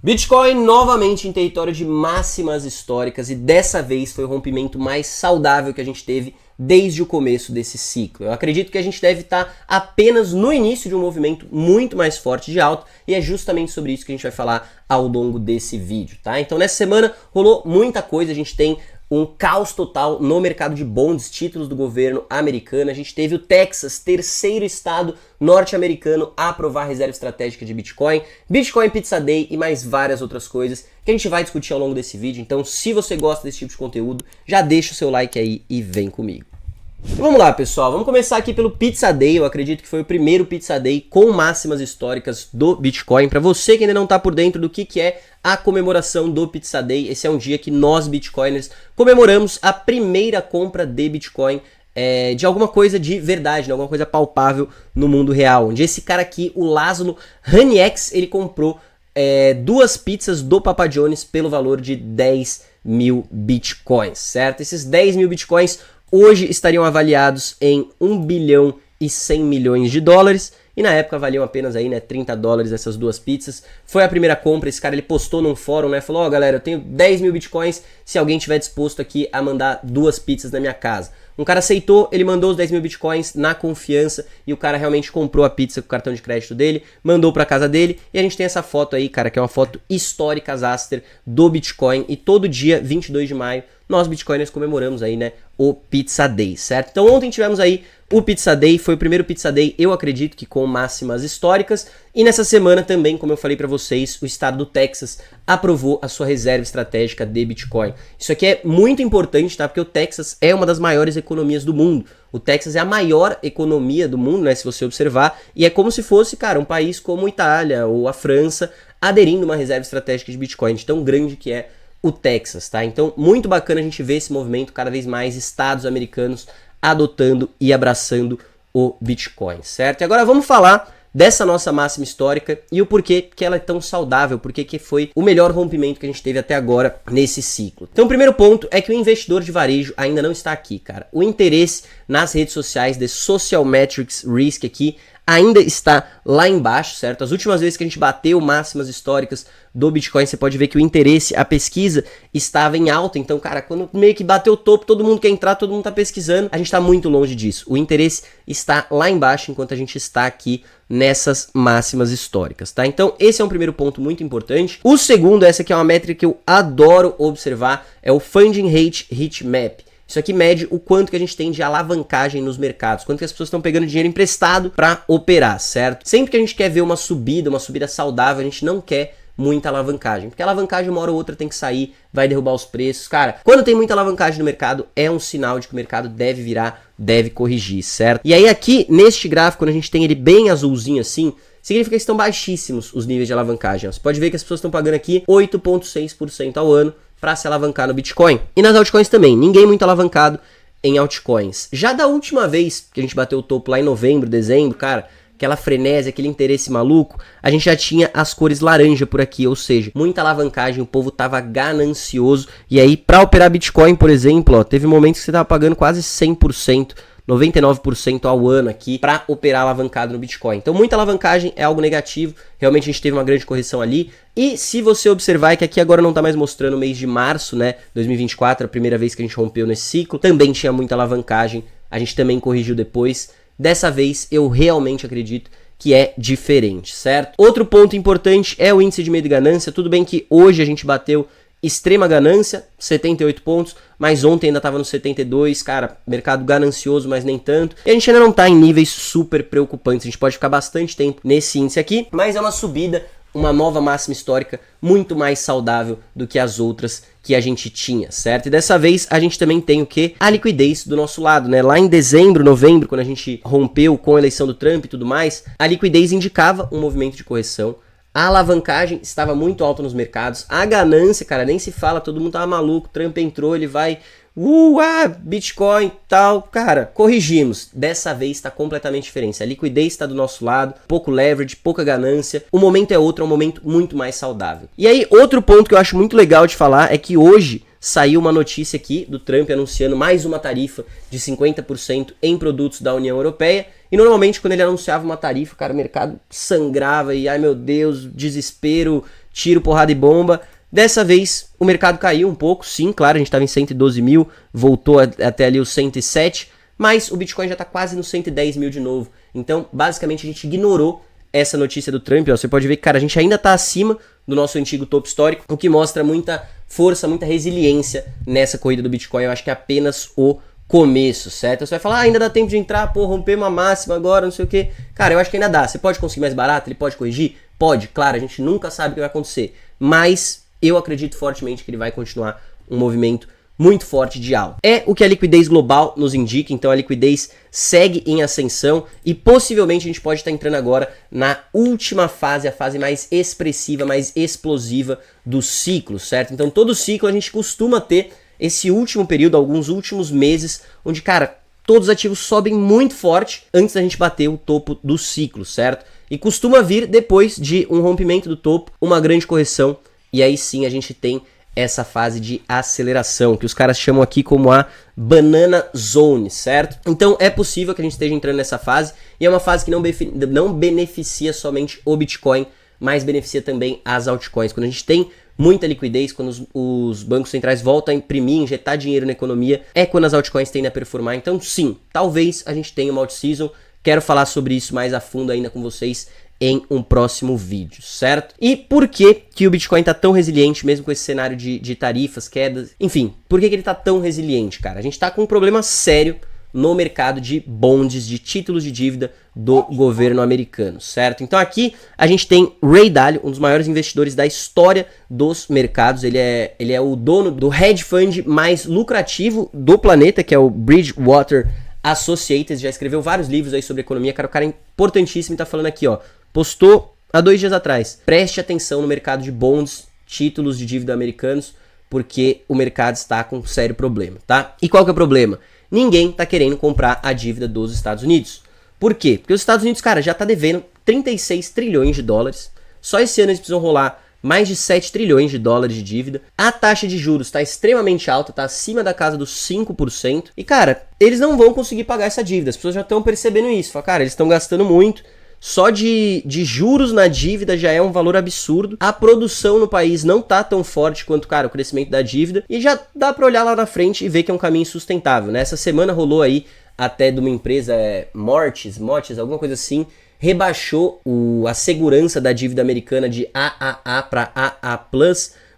Bitcoin novamente em território de máximas históricas e dessa vez foi o rompimento mais saudável que a gente teve desde o começo desse ciclo. Eu acredito que a gente deve estar apenas no início de um movimento muito mais forte de alta e é justamente sobre isso que a gente vai falar ao longo desse vídeo, tá? Então nessa semana rolou muita coisa, a gente tem um caos total no mercado de bonds, títulos do governo americano. A gente teve o Texas, terceiro estado norte-americano a aprovar a reserva estratégica de Bitcoin, Bitcoin Pizza Day e mais várias outras coisas que a gente vai discutir ao longo desse vídeo. Então, se você gosta desse tipo de conteúdo, já deixa o seu like aí e vem comigo. Então, vamos lá, pessoal, vamos começar aqui pelo Pizza Day. Eu acredito que foi o primeiro Pizza Day com máximas históricas do Bitcoin. Para você que ainda não está por dentro do que é a comemoração do Pizza Day, esse é um dia que nós Bitcoiners comemoramos a primeira compra de Bitcoin de alguma coisa de verdade, né? Alguma coisa palpável no mundo real. Onde esse cara aqui, o Laszlo Haniex, ele comprou duas pizzas do Papa John's pelo valor de 10 mil Bitcoins, certo? Esses 10 mil Bitcoins hoje estariam avaliados em 1 bilhão e 100 milhões de dólares. E na época valiam apenas aí, né, 30 dólares essas duas pizzas. Foi a primeira compra, esse cara ele postou num fórum, né, falou, ó galera, eu tenho 10 mil Bitcoins se alguém tiver disposto aqui a mandar duas pizzas na minha casa. Um cara aceitou, ele mandou os 10 mil Bitcoins na confiança e o cara realmente comprou a pizza com o cartão de crédito dele, mandou pra casa dele e a gente tem essa foto aí, cara, que é uma foto histórica Zaster do Bitcoin e todo dia, 22 de maio, nós Bitcoiners comemoramos aí, né, o Pizza Day, certo? Então ontem tivemos aí o Pizza Day, foi o primeiro Pizza Day, eu acredito que com máximas históricas. E nessa semana também, como eu falei para vocês, o estado do Texas aprovou a sua reserva estratégica de Bitcoin. Isso aqui é muito importante, tá? Porque o Texas é uma das maiores economias do mundo. O Texas é a maior economia do mundo, né? Se você observar. E é como se fosse, cara, um país como a Itália ou a França aderindo a uma reserva estratégica de Bitcoin, de tão grande que é o Texas, tá? Então, muito bacana a gente ver esse movimento, cada vez mais estados americanos adotando e abraçando o Bitcoin, certo? E agora vamos falar dessa nossa máxima histórica e o porquê que ela é tão saudável, porque que foi o melhor rompimento que a gente teve até agora nesse ciclo. Então o primeiro ponto é que o investidor de varejo ainda não está aqui, cara. O interesse nas redes sociais de Social Metrics Risk aqui ainda está lá embaixo, certo? As últimas vezes que a gente bateu máximas históricas do Bitcoin, você pode ver que o interesse, a pesquisa estava em alta. Então, cara, quando meio que bateu o topo, todo mundo quer entrar, todo mundo tá pesquisando. A gente tá muito longe disso. O interesse está lá embaixo enquanto a gente está aqui nessas máximas históricas, tá? Então, esse é um primeiro ponto muito importante. O segundo, essa aqui é uma métrica que eu adoro observar, é o Funding Rate Heatmap. Isso aqui mede o quanto que a gente tem de alavancagem nos mercados, quanto que as pessoas estão pegando dinheiro emprestado para operar, certo? Sempre que a gente quer ver uma subida saudável, a gente não quer muita alavancagem, porque a alavancagem uma hora ou outra tem que sair, vai derrubar os preços. Cara, quando tem muita alavancagem no mercado, é um sinal de que o mercado deve virar, deve corrigir, certo? E aí aqui, neste gráfico, quando a gente tem ele bem azulzinho assim, significa que estão baixíssimos os níveis de alavancagem. Você pode ver que as pessoas estão pagando aqui 8,6% ao ano para se alavancar no Bitcoin. E nas altcoins também, ninguém muito alavancado em altcoins. Já da última vez que a gente bateu o topo lá em novembro, dezembro, cara, aquela frenésia, aquele interesse maluco, a gente já tinha as cores laranja por aqui, ou seja, muita alavancagem, o povo tava ganancioso. E aí, para operar Bitcoin, por exemplo, ó, teve momentos que você tava pagando quase 100%, 99% ao ano aqui para operar alavancado no Bitcoin. Então muita alavancagem é algo negativo, realmente a gente teve uma grande correção ali. E se você observar que aqui agora não tá mais mostrando o mês de março, né, 2024, a primeira vez que a gente rompeu nesse ciclo, também tinha muita alavancagem, a gente também corrigiu depois. Dessa vez eu realmente acredito que é diferente, certo? Outro ponto importante é o índice de medo e ganância. Tudo bem que hoje a gente bateu extrema ganância, 78 pontos, mas ontem ainda estava no 72, cara, mercado ganancioso, mas nem tanto. E a gente ainda não está em níveis super preocupantes, a gente pode ficar bastante tempo nesse índice aqui, mas é uma subida, uma nova máxima histórica muito mais saudável do que as outras que a gente tinha, certo? E dessa vez a gente também tem o quê? A liquidez do nosso lado, né? Lá em dezembro, novembro, quando a gente rompeu com a eleição do Trump e tudo mais, a liquidez indicava um movimento de correção. A alavancagem estava muito alta nos mercados. A ganância, cara, nem se fala, todo mundo tava maluco. Trump entrou, ele vai... Bitcoin, tal. Cara, corrigimos. Dessa vez está completamente diferente. A liquidez está do nosso lado, pouco leverage, pouca ganância. O momento é outro, é um momento muito mais saudável. E aí, outro ponto que eu acho muito legal de falar é que hoje saiu uma notícia aqui do Trump anunciando mais uma tarifa de 50% em produtos da União Europeia. E normalmente quando ele anunciava uma tarifa, cara, o mercado sangrava e, ai meu Deus, desespero, tiro, porrada e bomba. Dessa vez o mercado caiu um pouco, sim, claro, a gente estava em 112 mil, voltou até ali os 107, mas o Bitcoin já está quase nos 110 mil de novo. Então, basicamente, a gente ignorou essa notícia do Trump. Ó, você pode ver que, cara, a gente ainda está acima do nosso antigo topo histórico, o que mostra muita força, muita resiliência nessa corrida do Bitcoin. Eu acho que é apenas o começo, certo? Você vai falar, ainda dá tempo de entrar, pô, romper uma máxima agora, não sei o que. Cara, eu acho que ainda dá. Você pode conseguir mais barato, ele pode corrigir? Pode, claro, a gente nunca sabe o que vai acontecer, mas eu acredito fortemente que ele vai continuar um movimento muito forte de alta. É o que a liquidez global nos indica, então a liquidez segue em ascensão e possivelmente a gente pode estar entrando agora na última fase, a fase mais expressiva, mais explosiva do ciclo, certo? Então todo ciclo a gente costuma ter esse último período, alguns últimos meses, onde, cara, todos os ativos sobem muito forte antes da gente bater o topo do ciclo, certo? E costuma vir depois de um rompimento do topo, uma grande correção. E aí sim a gente tem essa fase de aceleração, que os caras chamam aqui como a Banana Zone, certo? Então é possível que a gente esteja entrando nessa fase, e é uma fase que não beneficia somente o Bitcoin, mas beneficia também as altcoins. Quando a gente tem muita liquidez, quando os bancos centrais voltam a imprimir, injetar dinheiro na economia, é quando as altcoins tendem a performar. Então sim, talvez a gente tenha uma alt-season. Quero falar sobre isso mais a fundo ainda com vocês em um próximo vídeo, certo? E por que o Bitcoin tá tão resiliente, mesmo com esse cenário de tarifas, quedas, enfim, por que ele tá tão resiliente, cara? A gente tá com um problema sério no mercado de bonds, de títulos de dívida do governo americano, certo? Então aqui a gente tem Ray Dalio, um dos maiores investidores da história dos mercados. Ele é o dono do hedge fund mais lucrativo do planeta, que é o Bridgewater Associates. Já escreveu vários livros aí sobre economia, cara, o cara é importantíssimo e tá falando aqui, ó, postou há 2 dias atrás: preste atenção no mercado de bonds, títulos de dívida americanos, porque o mercado está com um sério problema, tá? E qual que é o problema? Ninguém tá querendo comprar a dívida dos Estados Unidos. Por quê? Porque os Estados Unidos, cara, já tá devendo 36 trilhões de dólares. Só esse ano eles precisam rolar mais de 7 trilhões de dólares de dívida. A taxa de juros está extremamente alta, está acima da casa dos 5%. E, cara, eles não vão conseguir pagar essa dívida. As pessoas já estão percebendo isso. Fala, cara, eles estão gastando muito. Só de juros na dívida já é um valor absurdo. A produção no país não tá tão forte quanto, cara, o crescimento da dívida. E já dá para olhar lá na frente e ver que é um caminho sustentável, né? Essa semana rolou aí até de uma empresa, Mortis, alguma coisa assim, rebaixou a segurança da dívida americana de AAA para AA+,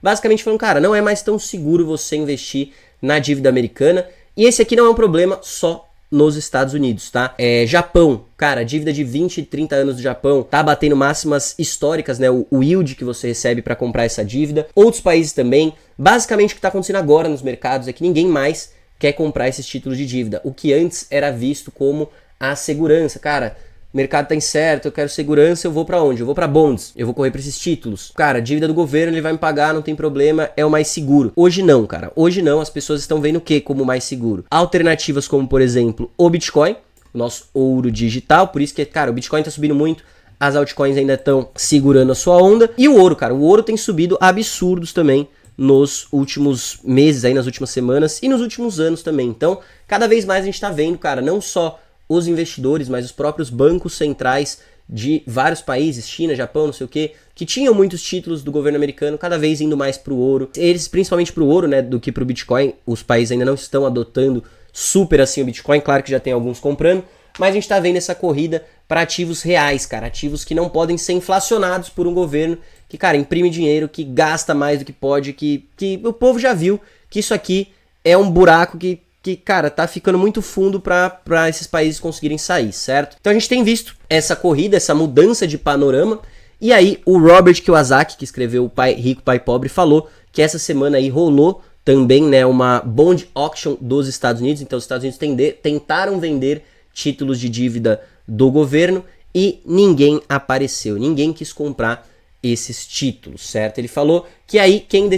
basicamente falando, cara, não é mais tão seguro você investir na dívida americana. E esse aqui não é um problema só nos Estados Unidos, tá? Japão, cara, dívida de 20 e 30 anos do Japão tá batendo máximas históricas, né? O yield que você recebe para comprar essa dívida. Outros países também. Basicamente o que tá acontecendo agora nos mercados é que ninguém mais quer comprar esses títulos de dívida, o que antes era visto como a segurança. Cara, o mercado tá incerto, eu quero segurança, eu vou pra onde? Eu vou pra bonds, eu vou correr pra esses títulos. Cara, dívida do governo, ele vai me pagar, não tem problema, é o mais seguro. Hoje não, cara. Hoje não, as pessoas estão vendo o que como mais seguro? Alternativas como, por exemplo, o Bitcoin, o nosso ouro digital. Por isso que, cara, o Bitcoin tá subindo muito, as altcoins ainda estão segurando a sua onda. E o ouro, cara, o ouro tem subido absurdos também nos últimos meses, aí nas últimas semanas e nos últimos anos também. Então, cada vez mais a gente tá vendo, cara, não só os investidores, mas os próprios bancos centrais de vários países, China, Japão, não sei o que tinham muitos títulos do governo americano, cada vez indo mais pro ouro. Eles, principalmente pro ouro, né, do que pro Bitcoin. Os países ainda não estão adotando super assim o Bitcoin, claro que já tem alguns comprando, mas a gente tá vendo essa corrida para ativos reais, cara, ativos que não podem ser inflacionados por um governo que, cara, imprime dinheiro, que gasta mais do que pode, que o povo já viu que isso aqui é um buraco que cara, tá ficando muito fundo pra esses países conseguirem sair, certo? Então a gente tem visto essa corrida, essa mudança de panorama, e aí o Robert Kiyosaki, que escreveu O Pai Rico, Pai Pobre, falou que essa semana aí rolou também, né, uma bond auction dos Estados Unidos. Então os Estados Unidos tentaram vender títulos de dívida do governo e ninguém apareceu, ninguém quis comprar esses títulos, certo? Ele falou que aí quem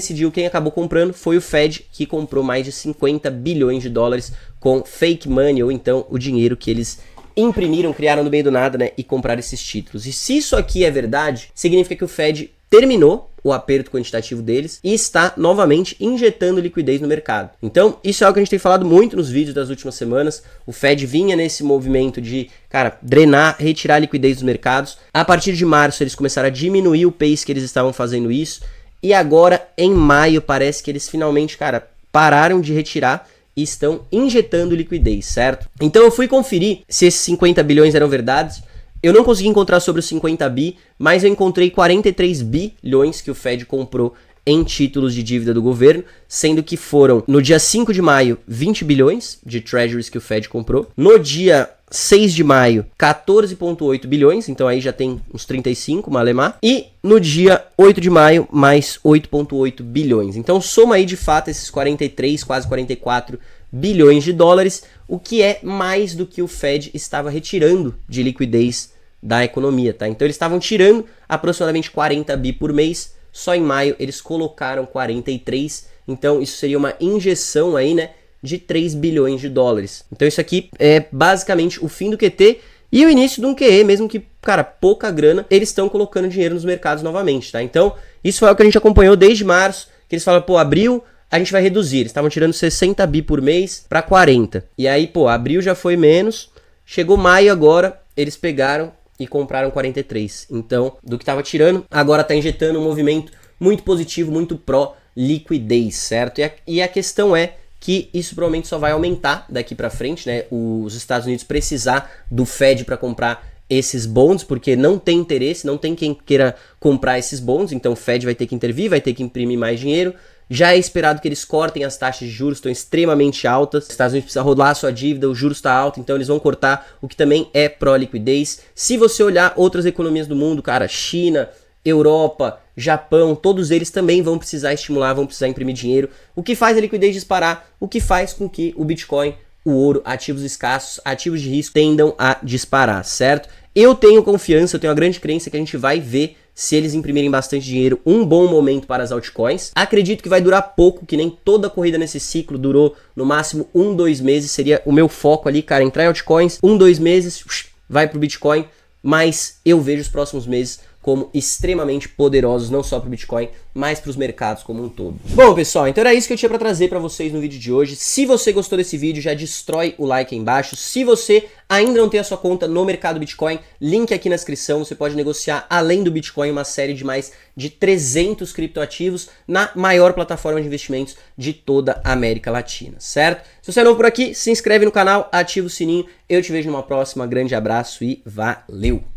acabou comprando foi o Fed, que comprou mais de 50 bilhões de dólares com fake money, ou então o dinheiro que eles imprimiram, criaram no meio do nada, né, e compraram esses títulos. E se isso aqui é verdade, significa que o Fed terminou o aperto quantitativo deles e está novamente injetando liquidez no mercado. Então, isso é algo que a gente tem falado muito nos vídeos das últimas semanas. O Fed vinha nesse movimento de, cara, drenar, retirar a liquidez dos mercados. A partir de março, eles começaram a diminuir o pace que eles estavam fazendo isso. E agora, em maio, parece que eles finalmente, cara, pararam de retirar e estão injetando liquidez, certo? Então, eu fui conferir se esses 50 bilhões eram verdades. Eu não consegui encontrar sobre os 50 bi, mas eu encontrei 43 bilhões que o Fed comprou em títulos de dívida do governo, sendo que foram, no dia 5 de maio, 20 bilhões de treasuries que o Fed comprou. No dia 6 de maio, 14,8 bilhões, então aí já tem uns 35, malemar. E no dia 8 de maio, mais 8,8 bilhões. Então soma aí de fato esses 43, quase 44 bilhões de dólares, o que é mais do que o Fed estava retirando de liquidez da economia, tá? Então eles estavam tirando aproximadamente 40 bi por mês, só em maio eles colocaram 43, então isso seria uma injeção aí, né, de 3 bilhões de dólares. Então isso aqui é basicamente o fim do QT e o início de um QE, mesmo que, cara, pouca grana, eles estão colocando dinheiro nos mercados novamente, tá? Então isso foi o que a gente acompanhou desde março, que eles falam, pô, abril a gente vai reduzir. Eles estavam tirando 60 bi por mês para 40. E aí, pô, abril já foi menos. Chegou maio agora, eles pegaram e compraram 43. Então, do que estava tirando, agora está injetando um movimento muito positivo, muito pró-liquidez, certo? E a questão é que isso provavelmente só vai aumentar daqui para frente, né? Os Estados Unidos precisar do Fed para comprar esses bonds, porque não tem interesse, não tem quem queira comprar esses bonds, então o Fed vai ter que intervir, vai ter que imprimir mais dinheiro. Já é esperado que eles cortem as taxas de juros, estão extremamente altas. Os Estados Unidos precisa rolar a sua dívida, o juros está alto, então eles vão cortar, o que também é pró-liquidez. Se você olhar outras economias do mundo, cara, China, Europa, Japão, todos eles também vão precisar estimular, vão precisar imprimir dinheiro, o que faz a liquidez disparar, o que faz com que o Bitcoin, o ouro, ativos escassos, ativos de risco tendam a disparar, certo? Eu tenho confiança, eu tenho uma grande crença que a gente vai ver, se eles imprimirem bastante dinheiro, um bom momento para as altcoins. Acredito que vai durar pouco, que nem toda a corrida nesse ciclo durou no máximo 1-2 meses, seria o meu foco ali, cara, entrar em altcoins, 1-2 meses, vai pro Bitcoin, mas eu vejo os próximos meses como extremamente poderosos, não só para o Bitcoin, mas para os mercados como um todo. Bom, pessoal, então era isso que eu tinha para trazer para vocês no vídeo de hoje. Se você gostou desse vídeo, já destrói o like aí embaixo. Se você ainda não tem a sua conta no mercado Bitcoin, link aqui na descrição. Você pode negociar, além do Bitcoin, uma série de mais de 300 criptoativos na maior plataforma de investimentos de toda a América Latina, certo? Se você é novo por aqui, se inscreve no canal, ativa o sininho. Eu te vejo numa próxima. Grande abraço e valeu!